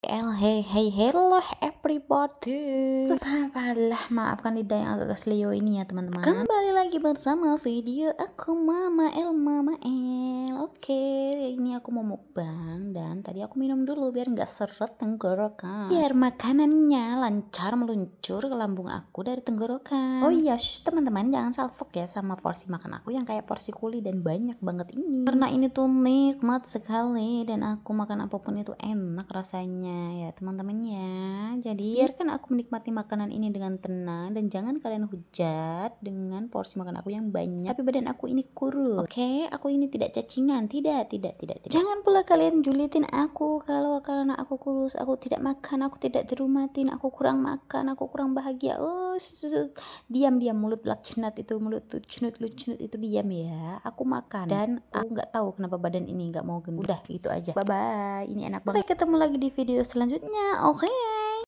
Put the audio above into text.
Hello everybody. Apalah, maafkan lidah yang agak kesleo ini ya teman-teman. Kembali lagi bersama video aku Mama El. Oke, ini aku mau mukbang dan tadi aku minum dulu biar nggak seret tenggorokan. Biar makanannya lancar meluncur ke lambung aku dari tenggorokan. Oh iya, teman-teman jangan salfok ya sama porsi makan aku yang kayak porsi kuli dan banyak banget ini. Karena ini tuh nikmat sekali dan aku makan apapun itu enak rasanya ya teman-teman ya. Jadi biarkan aku menikmati makanan ini dengan tenang dan jangan kalian hujat dengan porsi makan aku yang banyak tapi badan aku ini kurus. Oke, aku ini tidak cacingan, tidak. Jangan pula kalian julitin aku kalau karena aku kurus aku tidak makan, aku tidak dirumatin, aku kurang makan, aku kurang bahagia. Oh, diam mulut laknat itu, mulut lucnut itu diam ya. Aku makan dan aku nggak tahu kenapa badan ini nggak mau gendut. Udah gitu aja. Bye bye. Ini enak banget. Sampai ketemu lagi di video selanjutnya. Oke.